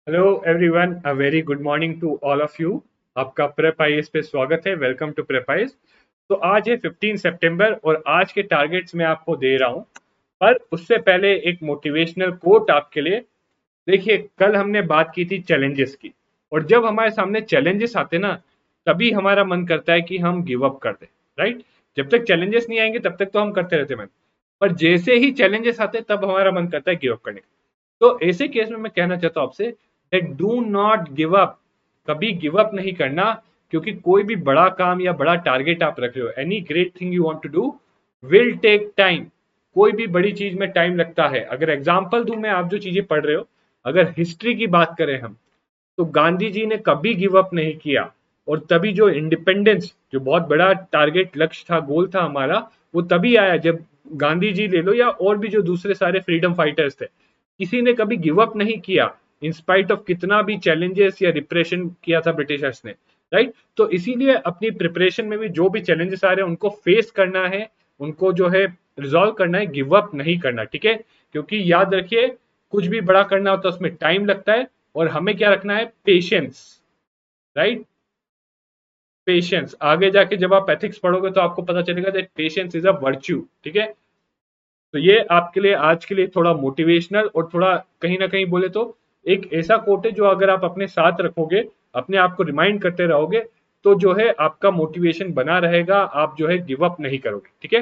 Hello everyone, a very good morning to all of you. आपका prep IAS पे स्वागत है। Welcome to prep IAS. तो आज है 15 सितंबर और आज के टारगेट्स मैं आपको दे रहा हूं। पर उससे पहले एक मोटिवेशनल कोट आपके लिए। देखिए, कल हमने बात की थी चैलेंजेस की, और जब हमारे सामने चैलेंजेस आते ना, तभी हमारा मन करता है कि हम गिव अप कर दें। राइट। जब तक चैलेंजेस नहीं आएंगे तब तक तो हम करते रहते मन। पर जैसे ही चैलेंजेस आते तब हमारा मन करता है गिव अप करने का। तो ऐसे केस में मैं कहना चाहता हूं आपसे that do not give up. कभी गिव अप नहीं करना, क्योंकि कोई भी बड़ा काम या बड़ा टारगेट आप रख रहे हो, any great thing you want to do will take time. कोई भी बड़ी चीज में टाइम लगता है। अगर एग्जांपल दूं मैं, आप जो चीजें पढ़ रहे हो, अगर हिस्ट्री की बात करें हम, तो गांधी जी ने कभी गिव अप नहीं किया। और तभी जो इंडिपेंडेंस, जो बहुत बड़ा टारगेट लक्ष्य था, गोल था हमारा, वो तभी आया जब गांधी जी ले लो या और भी जो दूसरे सारे फ्रीडम फाइटर्स थे, किसी ने कभी गिव अप नहीं किया इंस्पाइट ऑफ कितना भी चैलेंजेस या रिप्रेशन किया था ब्रिटिशर्स ने। राइट। तो इसीलिए अपनी प्रिपरेशन में भी जो भी चैलेंजेस आ रहे हैं उनको फेस करना है, उनको जो है रिजॉल्व करना है, गिव अप नहीं करना। ठीक है। क्योंकि याद रखिए, कुछ भी बड़ा करना होता है उसमें टाइम लगता है, और हमें क्या रखना है? पेशेंस। राइट। पेशेंस। आगे जाके जब आप एथिक्स पढ़ोगे तो आपको पता चलेगा that patience is a virtue. ठीक है। तो ये आपके लिए आज के लिए थोड़ा मोटिवेशनल और थोड़ा कहीं ना कहीं बोले तो एक ऐसा कोट है जो अगर आप अपने साथ रखोगे, अपने आप को रिमाइंड करते रहोगे, तो जो है आपका मोटिवेशन बना रहेगा, आप जो है गिव अप नहीं करोगे। ठीक है।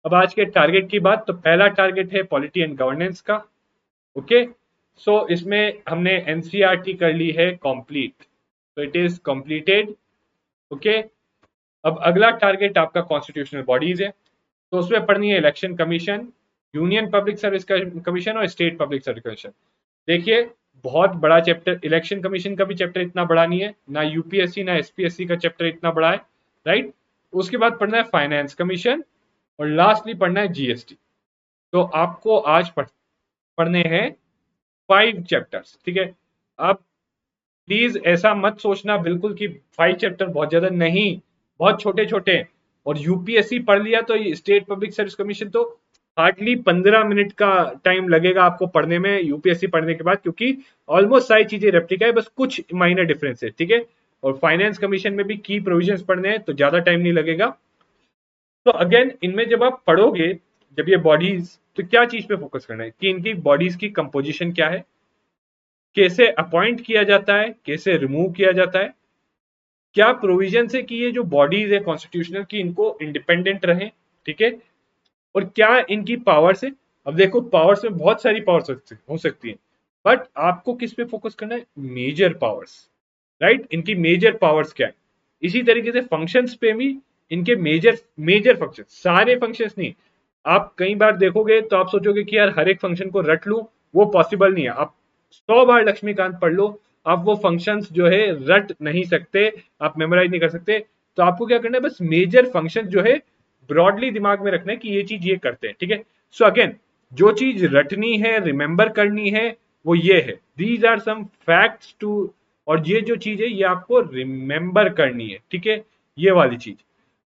अब आज के टारगेट की बात, तो पहला टारगेट है पॉलिटी एंड गवर्नेंस का। ओके। सो इसमें हमने एनसीईआरटी कर ली है कंप्लीट, तो इट इज कंप्लीटेड। ओके। अब अगला टारगेट आपका कॉन्स्टिट्यूशनल बॉडीज है। तो उसमें पढ़नी है election commission, union public service commission और स्टेट पब्लिक सर्विस कमीशन। देखिए, बहुत बड़ा चैप्टर। इलेक्शन कमीशन का भी चैप्टर इतना बड़ा नहीं है, ना यूपीएससी ना एसपीएससी का चैप्टर इतना बड़ा है। राइट। उसके बाद पढ़ना है फाइनेंस कमीशन, और लास्टली पढ़ना है जीएसटी। तो आपको आज पढ़ने हैं 5 चैप्टर्स। ठीक है। अब प्लीज ऐसा मत सोचना बिल्कुल कि 5 चैप्टर बहुत ज्यादा नहीं, बहुत छोटे छोटे। और यूपीएससी पढ़ लिया तो स्टेट पब्लिक सर्विस कमीशन तो हार्डली 15 मिनट का टाइम लगेगा आपको पढ़ने में यूपीएससी पढ़ने के बाद, क्योंकि ऑलमोस्ट सारी चीजें रेप्लिका है, बस कुछ माइनर डिफरेंस है। ठीक है। और फाइनेंस कमीशन में भी की प्रोविजंस पढ़ने हैं, तो ज्यादा टाइम नहीं लगेगा। तो अगेन इनमें जब आप पढ़ोगे, जब ये बॉडीज, तो क्या चीज पे फोकस करना है कि इनकी बॉडीज की कंपोजिशन क्या है, कैसे अपॉइंट किया जाता है, कैसे रिमूव किया जाता है, क्या प्रोविजन है कि ये जो बॉडीज है कॉन्स्टिट्यूशनल की, इनको इंडिपेंडेंट रहे। ठीक है। और क्या इनकी पावर्स है। अब देखो, पावर्स में बहुत सारी पावर्स हो सकती है, बट आपको किस पे फोकस करना है? Major powers. राइट। इनकी मेजर पावर्स क्या है। इसी तरीके से फंक्शंस पे भी इनके मेजर मेजर फंक्शन, सारे फंक्शंस नहीं। आप कई बार देखोगे तो आप सोचोगे कि यार हर एक फंक्शन को रट लूं, वो पॉसिबल नहीं है। आप 100 बार लक्ष्मीकांत पढ़ लो, आप वो फंक्शंस जो है रट नहीं सकते, आप मेमोराइज नहीं कर सकते। तो आपको क्या करना है? बस मेजर फंक्शन जो है ब्रॉडली दिमाग में रखना है कि ये चीज ये करते हैं। ठीक है। सो अगेन, जो चीज रटनी है, रिमेंबर करनी है, वो ये है। These are some facts too. और ये जो चीज है ये आपको रिमेंबर करनी है। ठीक है। ये वाली चीज।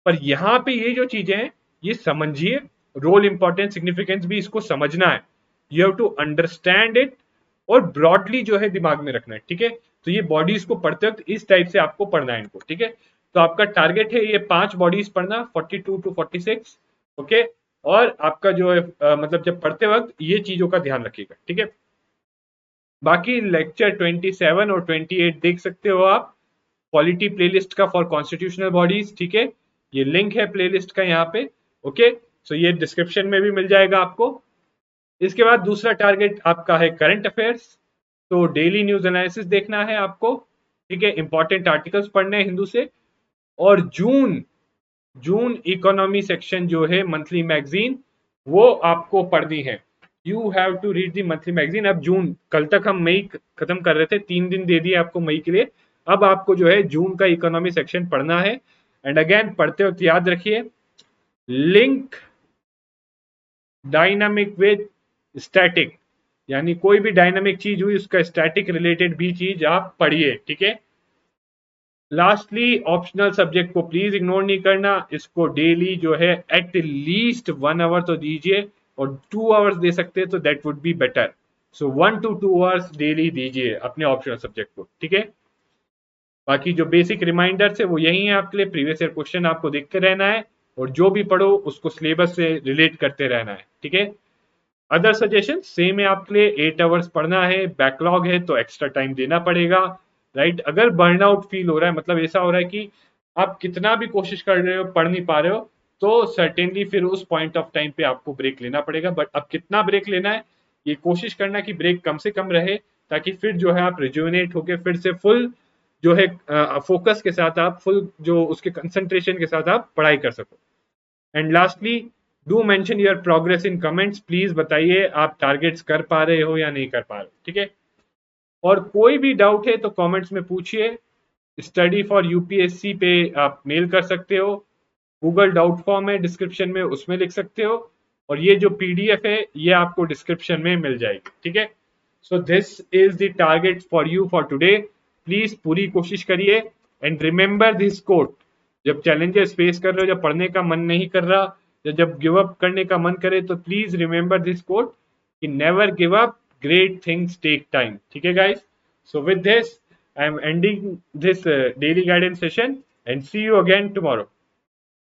पर यहाँ पे ये जो चीजें हैं, ये समझिए, रोल, इंपॉर्टेंस, सिग्निफिकेंस भी इसको समझना है। You have to understand it, और ब्रॉडली जो है दिमाग में रखना है। ठीक है। तो ये बॉडीज को पढ़ते वक्त इस टाइप से आपको पढ़ना है इनको। ठीक है। तो आपका टारगेट है ये 5 बॉडीज पढ़ना, 42 to 46। ओके। और आपका जो है मतलब जब पढ़ते वक्त ये चीजों का ध्यान रखिएगा। ठीक है। बाकी लेक्चर 27 और 28 देख सकते हो आप पॉलिटी प्लेलिस्ट का फॉर कॉन्स्टिट्यूशनल बॉडीज। ठीक है। ये लिंक है प्लेलिस्ट का यहाँ पे। ओके। सो ये डिस्क्रिप्शन में भी मिल जाएगा आपको। इसके बाद दूसरा टारगेट आपका है करंट अफेयर्स। तो डेली न्यूज एनालिसिस देखना है आपको। ठीक है। इंपॉर्टेंट आर्टिकल्स पढ़ने हैं हिंदू से। और जून जून इकोनॉमी सेक्शन जो है मंथली मैगजीन, वो आपको पढ़नी है। You have to read the monthly magazine. अब जून, कल तक हम मई खत्म कर रहे थे, 3 दिन दे दिए आपको मई के लिए। अब आपको जो है जून का इकोनॉमी सेक्शन पढ़ना है। एंड अगेन पढ़ते वक्त याद रखिए, लिंक डायनामिक विद स्टैटिक, यानी कोई भी डायनामिक चीज हुई उसका स्टैटिक रिलेटेड भी चीज आप पढ़िए। ठीक है। लास्टली, ऑप्शनल सब्जेक्ट को प्लीज इग्नोर नहीं करना। इसको डेली जो है एट लीस्ट 1 आवर तो दीजिए, और 2 आवर्स दे सकते हैं तो that would be better. So 1 to 2 hours daily दीजिए अपने ऑप्शनल सब्जेक्ट को, ठीक है। बाकी जो बेसिक रिमाइंडर्स है वो यही है आपके लिए, प्रीवियस ईयर क्वेश्चन आपको देखते रहना है और जो भी पढ़ो उसको सिलेबस से रिलेट करते रहना है, ठीक है। अदर सजेशन सेम है आपके लिए, 8 आवर्स पढ़ना है, बैकलॉग है तो एक्स्ट्रा टाइम देना पड़ेगा, राइट। अगर बर्नआउट फील हो रहा है, मतलब ऐसा हो रहा है कि आप कितना भी कोशिश कर रहे हो पढ़ नहीं पा रहे हो, तो सर्टेनली फिर उस पॉइंट ऑफ टाइम पे आपको ब्रेक लेना पड़ेगा। बट अब कितना ब्रेक लेना है, ये कोशिश करना कि ब्रेक कम से कम रहे, ताकि फिर जो है आप रिजुविनेट होके फिर से फुल जो है फोकस के साथ आप फुल जो उसके कंसंट्रेशन के साथ आप पढ़ाई कर सको। And lastly, do mention your progress in comments, please बताइए आप टारगेट्स कर पा रहे हो या नहीं कर पा रहे हो, ठीक है। और कोई भी डाउट है तो कमेंट्स में पूछिए। स्टडी फॉर यूपीएससी पे आप मेल कर सकते हो, गूगल डाउट फॉर्म है डिस्क्रिप्शन में, उसमें लिख सकते हो, और ये जो पीडीएफ है ये आपको डिस्क्रिप्शन में मिल जाएगी, ठीक है। So this is the target for you for today. Please पूरी कोशिश करिए एंड रिमेंबर दिस कोट, जब चैलेंजेस फेस कर रहे हो, जब पढ़ने का मन नहीं कर रहा या जब गिव अप करने का मन करे, तो प्लीज रिमेंबर दिस कोट कि never give up, great things take time, ठीक है guys। So with this I am ending this daily guidance session and see you again tomorrow।